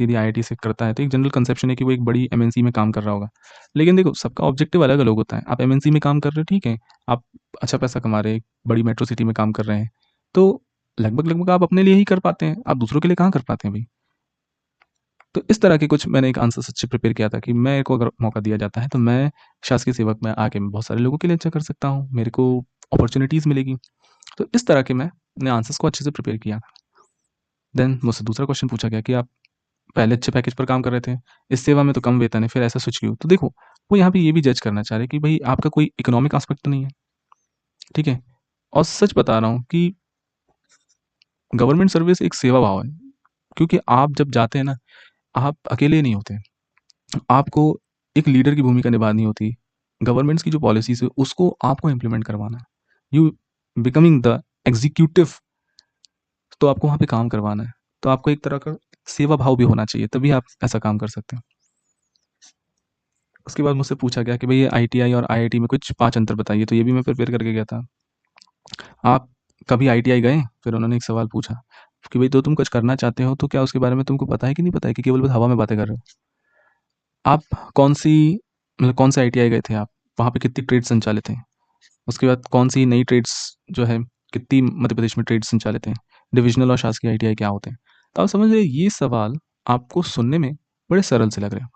[SPEAKER 1] आईआईटी से करता है तो एक जनरल कंसेप्शन है कि वो एक बड़ी एमएनसी में काम कर रहा होगा। लेकिन देखो सबका ऑब्जेक्टिव अलग-अलग होता है। आप एमएनसी में काम कर रहे हो ठीक है, आप अच्छा पैसा कमा रहे हैं, बड़ी मेट्रो सिटी में काम कर रहे हैं, तो लगभग-लगभग आप अपने लिए ही कर पाते हैं, आप दूसरों के लिए कहाँ कर पाते हैं भई? तो इस तरह के कुछ मैंने एक आंसर सच्चे प्रिपेयर किया था कि मेरे को अगर मौका दिया जाता है तो मैं शासकीय सेवक में आके मैं बहुत सारे लोगों के लिए अच्छा कर सकता हूँ, मेरे को अपॉर्च्युनिटीज़ मिलेगी। तो इस तरह के मैंने आंसर्स को अच्छे से प्रिपेयर किया। देन मुझसे दूसरा क्वेश्चन पूछा गया कि आप पहले अच्छे पैकेज पर काम कर रहे थे, इस सेवा में तो कम वेतन है, फिर ऐसा स्विच क्यों? तो देखो, वो यहाँ पे ये भी जज करना चाह रहे हैं कि भई आपका कोई इकोनॉमिक एस्पेक्ट तो नहीं है, ठीक है? और सच बता रहा हूँ कि गवर्नमेंट सर्विस एक सेवा भाव है, क्योंकि आप जब जाते हैं ना, आप अकेले नहीं होते। आपको एक लीडर की भूमिका निभानी होती है। गवर्नमेंट्स की जो पॉलिसीज़ है, उसको आपको इम्प्लीमेंट करवाना है। यू बिकमिंग द एग्ज़ीक्यूटिव, तो आपको वहाँ पे काम करवाना है। तो आपको एक तरह का सेवा भाव भी होना चाहिए, तभी आप ऐसा काम कर सकते हैं। उसके बाद मुझसे पूछा गया कि भई ये आईटीआई और आईआईटी में कुछ 5 अंतर बताइए, तो ये भी मैं प्रिपेयर करके गया था। आप कभी आईटीआई गए? फिर उन्होंने एक सवाल पूछा कि भई तो तुम कुछ करना चाहते हो, तो क्या उसके बारे में तुमको पता है कि नहीं पता है कि केवल बस हवा में बातें कर रहे हो? आप कौन-सी मतलब कौन से आईटीआई गए थे आप? वहाँ पे कितनी ट्रेड संचालित हैं? उसके बाद कौन-सी नई ट्रेड्स जो है, कितनी मध्य प्रदेश में ट्रेड्स संचालित हैं? डिविज़नल और शासकीय आईटीआई क्या होते हैं? तो आप समझ रहे हैं, ये सवाल आपको सुनने में बड़े सरल से लग रहे हैं।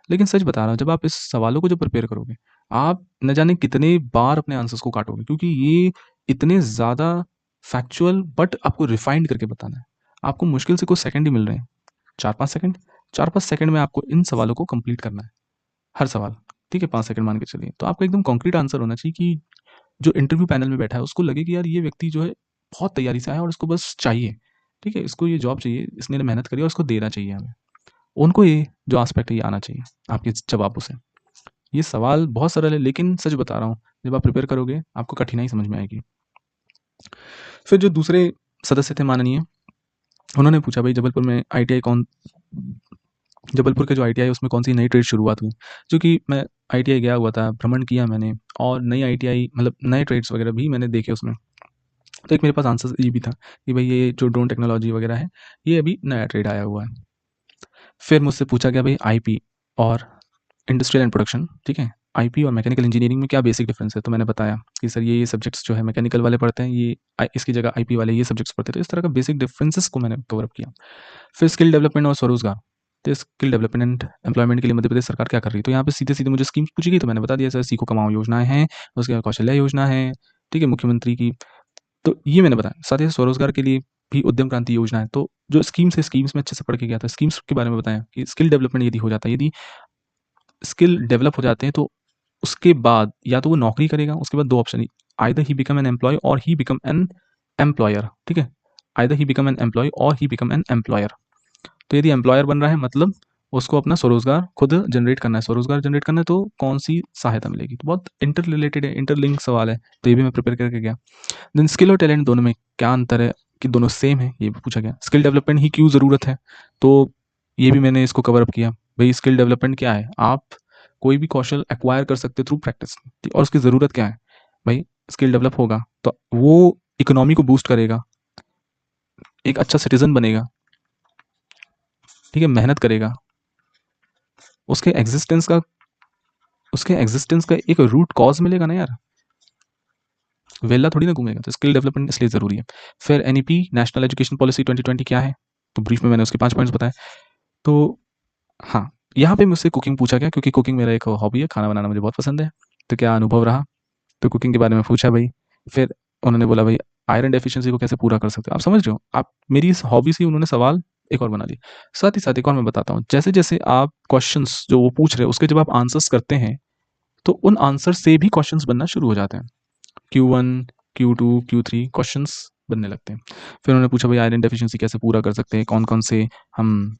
[SPEAKER 1] लेकिन सच बता रहा हूँ, जब आप इस सवालों को जब प्रिपेयर करोगे, आप न जाने कितने बार अपने आंसर्स को काटोगे, क्योंकि ये इतने ज़्यादा फैक्चुअल बट आपको रिफाइंड करके बताना है। आपको मुश्किल से कुछ सेकंड ही मिल रहे हैं, 4-5 सेकंड। 4-5 सेकंड में आपको इन सवालों को कंप्लीट करना है, हर सवाल, ठीक है? 5 सेकंड मान के चलिए। तो आपका एकदम कॉन्क्रीट आंसर होना चाहिए कि जो इंटरव्यू पैनल में बैठा है, उसको लगे कि यार ये व्यक्ति जो है बहुत तैयारी से आया है और इसको बस चाहिए, ठीक है? इसको ये जॉब चाहिए, इसने मेहनत करी है और इसको देना चाहिए हमें। उनको ये जो एस्पेक्ट है, ये आना चाहिए आपके जवाबों से। ये सवाल बहुत सरल है, लेकिन सच बता रहा हूँ, जब आप प्रिपेयर करोगे, आपको कठिनाई समझ में आएगी। फिर जो दूसरे सदस्य थे माननीय, उन्होंने पूछा, भई जबलपुर के जो आईटीआई है, उसमें कौन-सी नई ट्रेड शुरुआत हुई? चूँकि मैं आईटीआई गया हुआ था, भ्रमण किया मैंने, और नई आईटीआई मतलब नए ट्रेड्स वगैरह भी मैंने देखे उसमें। तो एक मेरे पास आंसर ये भी था कि भई ये जो ड्रोन टेक्नोलॉजी वगैरह है, ये अभी नया ट्रेड आया हुआ है। फिर मुझसे पूछा गया, भई आईपी और इंडस्ट्रियल एंड प्रोडक्शन, ठीक है? आईपी और मैकेनिकल इंजीनियरिंग में क्या बेसिक डिफरेंस है? तो मैंने बताया कि सर ये सब्जेक्ट्स जो है मैकेनिकल वाले पढ़ते हैं, ये इसकी जगह आईपी वाले ये सब्जेक्ट्स पढ़ते हैं। तो इस तरह का बेसिक डिफरेंसेस को मैंने कवर अप किया। फिर स्किल डेवलपमेंट और स्वरोजगार, तो स्किल डेवलपमेंट एम्प्लॉयमेंट के लिए मध्य प्रदेश सरकार क्या कर रही है? तो यहाँ पे सीधे-सीधे मुझे स्कीम्स पूछी गई, तो मैंने बता दिया, सर सीखो कमाओ योजनाएँ हैं, उसके बाद कौशल्या योजना है, ठीक है, मुख्यमंत्री की। तो ये मैंने बताया। साथ ही स्वरोजगार के लिए भी उद्यम क्रांति योजना है। तो जो स्कीम्स है, स्कीम्स में अच्छे से पढ़ के गया था। स्कीम्स के बारे में बताया कि स्किल डेवलपमेंट यदि हो जाता है, यदि स्किल डेवलप हो जाते हैं, तो उसके बाद या तो वो नौकरी करेगा, उसके बाद 2 option he, either he become an employee और ही बिकम एन एम्प्लॉयर, ठीक है? Either he become an employee और ही बिकम एन एम्प्लॉयर। तो यदि एम्प्लॉयर बन रहा है, मतलब उसको अपना स्वरोजगार खुद जनरेट करना है। स्वरोजगार जनरेट करना है, तो कौन-सी सहायता मिलेगी? तो बहुत इंटर रिलेटेड है, इंटरलिंक सवाल है, तो ये भी मैं प्रिपेयर करके गया। देन स्किल और टैलेंट दोनों में क्या अंतर है, कि दोनों सेम है, ये भी पूछा गया। स्किल डेवलपमेंट ही क्यों ज़रूरत है? तो ये भी मैंने इसको कवर अप किया। भई स्किल डेवलपमेंट क्या है? आप कोई भी कौशल एक्वायर कर सकते हो थ्रू प्रैक्टिस, और उसकी ज़रूरत क्या है? भई स्किल डेवलप होगा, तो वो इकोनॉमी को बूस्ट करेगा, एक अच्छा सिटीज़न बनेगा, ठीक है? मेहनत करेगा, उसके एग्जिस्टेंस का एक रूट कॉज़ मिलेगा ना यार, वेला थोड़ी ना घूमेगा। तो स्किल डेवलपमेंट इसलिए ज़रूरी है। फिर एनईपी नेशनल एजुकेशन पॉलिसी 2020 क्या है? तो ब्रीफ में मैंने उसके 5 पॉइंट्स बताए। तो हाँ, यहाँ पे मुझसे कुकिंग पूछा गया, क्योंकि कुकिंग मेरा एक हॉबी है, खाना बनाना मुझे बहुत पसंद है। तो क्या अनुभव रहा? तो कुकिंग के बारे में पूछा भई। फिर उन्होंने बोला, भई आयरन डेफिशिएंसी को कैसे पूरा कर सकते हो? आप समझ रहे हो? आप मेरी इस हॉबी से उन्होंने सवाल एक और बना दिया। साथ ही साथ एक और मैं बताता हूँ, जैसे-जैसे आप क्वेश्चन्स जो वो पूछ रहे हैं, उसके जब आप आंसर्स करते हैं, तो उन आंसर से भी क्वेश्चन्स बनना शुरू हो जाते हैं। Q1, Q2, Q3 क्वेश्चन्स बनने लगते हैं। फिर उन्होंने पूछा, भई आयरन डेफिशिएंसी कैसे पूरा कर सकते हैं? कौन-कौन से हम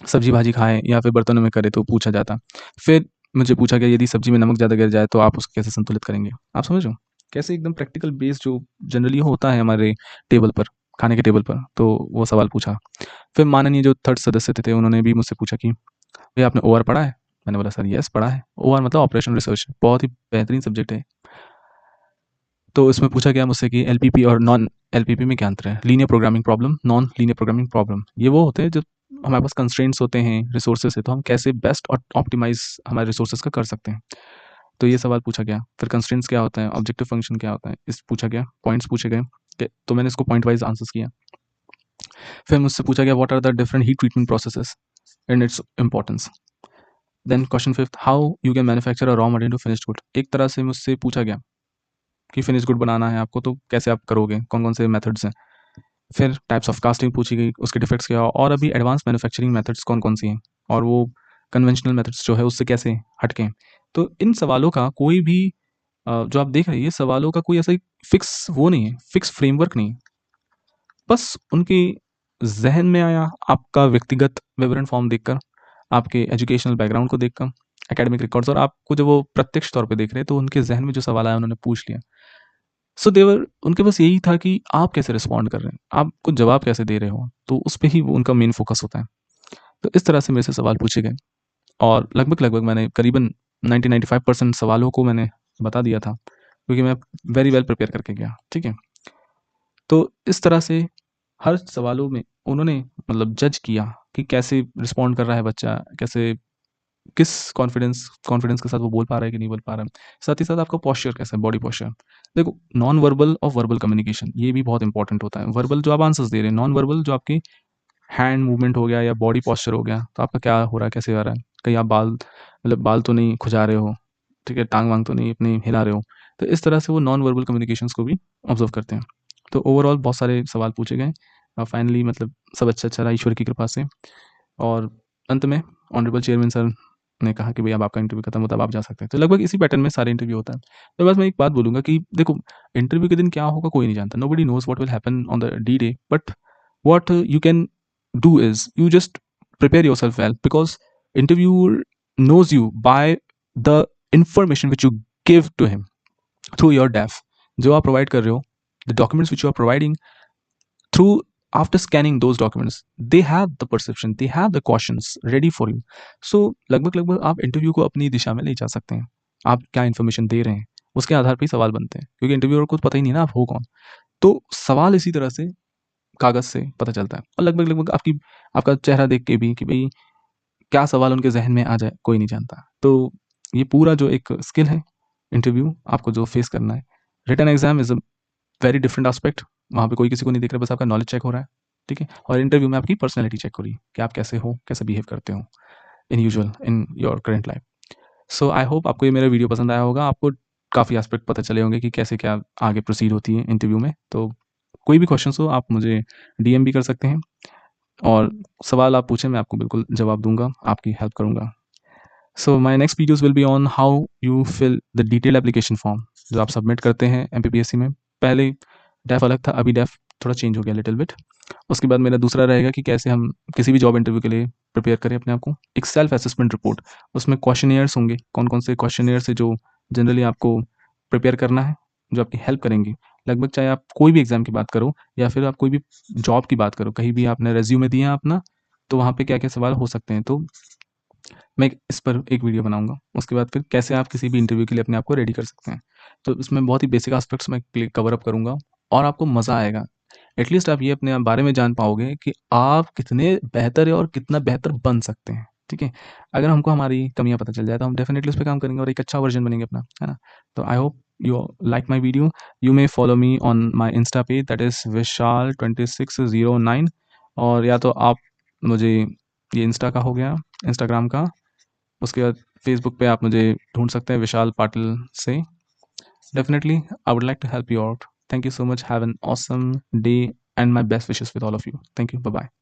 [SPEAKER 1] सब्जी-भाजी खाएँ या फिर बर्तनों में करें, तो पूछा जाता। फिर मुझे पूछा गया, यदि सब्जी में नमक ज़्यादा गिर जाए, तो आप उसको कैसे संतुलित करेंगे? आप समझ रहे हो? कैसे एकदम प्रैक्टिकल बेस्ड जो जनरली होता है हमारे टेबल पर, खाने के टेबल पर, तो वो सवाल पूछा। फिर माननीय जो थर्ड सदस्य थे, उन्होंने भी मुझसे पूछा कि भैया आपने ओआर पढ़ा है? मैंने बोला, सर यस पढ़ा है। ओआर मतलब ऑपरेशनल रिसर्च, बहुत ही बेहतरीन सब्जेक्ट है। तो इसमें पूछा गया मुझसे कि एलपीपी और नॉन एलपीपी में क्या अंतर है? Linear programming problem, non linear programming problem. ये वो होते हैं जब हमारे पास कंस्ट्रेंट्स होते हैं, रिसोर्सेज़ है, तो हम कैसे बेस्ट और ऑप्टिमाइज़ हमारे रिसोर्सेज़ का कर सकते हैं। तो ये सवाल पूछा गया। फिर कंस्ट्रेंट्स क्या होता है? ऑब्जेक्टिव फंक्शन क्या होता है? इस पूछा गया, पॉइंट्स पूछे गए, तो मैंने इसको पॉइंट वाइज़ आंसर्स किया। फिर मुझसे पूछा गया, what are the different heat treatment processes and its importance. Then question 5th, how you can manufacture a raw material to finished good. एक तरह से मुझसे पूछा गया कि फिनिश गुड बनाना है आपको, तो कैसे आप करोगे? कौन-कौन से मेथड्स हैं? फिर टाइप्स ऑफ कास्टिंग पूछी गई, उसके डिफेक्ट्स क्या और अभी एडवांस मैन्युफैक्चरिंग मेथड्स कौन-कौन सी हैं और वो कन्वेंशनल मेथड्स जो है उससे कैसे हटके हैं। तो इन सवालों का कोई भी जो आप देख रहे हैं ये सवालों का कोई ऐसा फिक्स वो नहीं है, फिक्स फ्रेमवर्क नहीं है। बस उनके ज़हन में आया आपका व्यक्तिगत विवरण फॉर्म देखकर, आपके एजुकेशनल बैकग्राउंड को देखकर, एकेडमिक रिकॉर्ड्स और आपको जब वो प्रत्यक्ष तौर पे देख रहे हैं तो उनके ज़हन में जो सवाल आया उन्होंने पूछ लिया। सो देवर उनके पास यही था कि आप कैसे रिस्पॉन्ड कर रहे हैं, आपको जवाब कैसे दे रहे हो, तो उस पे ही वो उनका मेन फ़ोकस होता है। तो इस तरह से मेरे से सवाल पूछे गए और लगभग-लगभग मैंने करीबन 90-95% सवालों को मैंने बता दिया था, क्योंकि मैं वेरी वेल प्रिपेयर करके गया, ठीक है? तो इस तरह से हर सवालों में उन्होंने मतलब जज किया कि कैसे रिस्पॉन्ड कर रहा है बच्चा, कैसे किस कॉन्फिडेंस के साथ वो बोल पा रहा है कि नहीं बोल पा रहा है। साथ ही साथ आपका पोस्चर कैसा है, बॉडी पोस्चर। देखो नॉन वर्बल और वर्बल कम्युनिकेशन ये भी बहुत इंपॉर्टेंट होता है। वर्बल जो आप आंसर्स दे रहे हैं, नॉन वर्बल जो आपकी हैंड मूवमेंट हो गया या बॉडी पोस्चर हो गया, तो आपका क्या हो रहा है, कैसे आ रहा है। कहीं आप बाल तो नहीं खुजा रहे हो, ठीक है, टाँग-वाँग तो नहीं अपनी हिला रहे हो। तो इस तरह से वो नॉन वर्बल कम्युनिकेशंस को भी ऑब्ज़र्व करते हैं। तो ओवरऑल बहुत सारे सवाल पूछे गए फाइनली मतलब सब अच्छा-अच्छा रहा ईश्वर की कृपा से और अंत में ऑनरेबल चेयरमैन सर ने कहा कि भई अब आपका इंटरव्यू खत्म होता है, अब आप जा सकते हैं। तो लगभग इसी पैटर्न में सारे इंटरव्यू होता है। तो बस मैं एक बात बोलूँगा कि देखो इंटरव्यू के दिन क्या होगा कोई नहीं जानता। Nobody nose what will happen on the D day but what you can do is you just prepare yourself well because interviewer knows you by the information which you give to him through your def जो आप provide कर रहे हो the documents which you are providing through after scanning those documents they have the perception they have the questions ready for you so लगभग आप interview को अपनी दिशा में ले जा सकते हैं आप क्या इन्फॉर्मेशन दे रहे हैं उसके आधार पर ही सवाल बनते हैं क्योंकि इंटरव्यूअर को पता ही नहीं ना आप हो कौन तो सवाल इसी तरह से कागज़ से पता चलता है और लगभग आपका चेहरा देख के भी कि भई क्या सवाल उनके ज़हन में आ जाए, कोई नहीं जानता। तो ये पूरा जो एक स्किल है, इंटरव्यू आपको जो फेस करना है, written exam is a very different aspect वहाँ पे कोई किसी को नहीं देख रहा, बस आपका नॉलेज चेक हो रहा है, ठीक है? और इंटरव्यू में आपकी पर्सनैलिटी चेक हो रही है कि आप कैसे हो, कैसे बिहेव करते हो in your current life. So I hope आपको ये मेरा वीडियो पसंद आया होगा, आपको काफ़ी एस्पेक्ट पता चले होंगे कि कैसे क्या आगे प्रोसीड होती है इंटरव्यू में। तो कोई भी क्वेश्चन्स हो आप मुझे डीएम भी कर सकते हैं और सवाल आप पूछें मैं आपको बिल्कुल जवाब दूँगा, आपकी हेल्प करूँगा। So my next videos will be on how you fill the detailed application form जो आप सबमिट करते हैं एमपीपीएससी में। पहले डेफ अलग था, अभी डेफ थोड़ा चेंज हो गया लिटिल बिट। उसके बाद मेरा दूसरा रहेगा कि कैसे हम किसी भी जॉब इंटरव्यू के लिए प्रिपेयर करें अपने आप को। एक सेल्फ असेसमेंट रिपोर्ट, उसमें क्वेश्चनेयर्स होंगे, कौन-कौन से क्वेश्चनेयर्स है जो जनरली आपको प्रिपेयर करना है, जो आपकी हेल्प करेंगी। लगभग चाहे आप कोई भी एग्ज़ाम की बात करो या फिर आप कोई भी जॉब की बात करो, कहीं भी आपने रिज़्यूमे दिया है अपना, तो वहाँ पे क्या-क्या सवाल हो सकते हैं। तो मैं इस पर एक वीडियो बनाऊँगा। उसके बाद फिर कैसे आप किसी भी इंटरव्यू के लिए अपने आप को रेडी कर सकते हैं। तो इसमें बहुत ही बेसिक एस्पेक्ट्स मैं कवर अप करूँगा और आपको मज़ा आएगा। एटलीस्ट आप ये अपने बारे में जान पाओगे कि आप कितने बेहतर हैं और कितना बेहतर बन सकते हैं, ठीक है? अगर हमको हमारी कमियाँ पता चल जाए तो हम डेफ़िनेटली उस पे काम करेंगे और एक अच्छा वर्ज़न बनेंगे अपना, है ना? तो I hope you like my video. You may follow me on my Insta page that is vishal2609 और या तो आप मुझे ये इंस्टा का हो गया, इंस्टाग्राम का उसके बाद फेसबुक पे आप मुझे ढूँढ सकते हैं विशाल पाटिल से। Definitely I would like to help you out. Thank you so much. Have an awesome day and my best wishes with all of you. Thank you. Bye bye.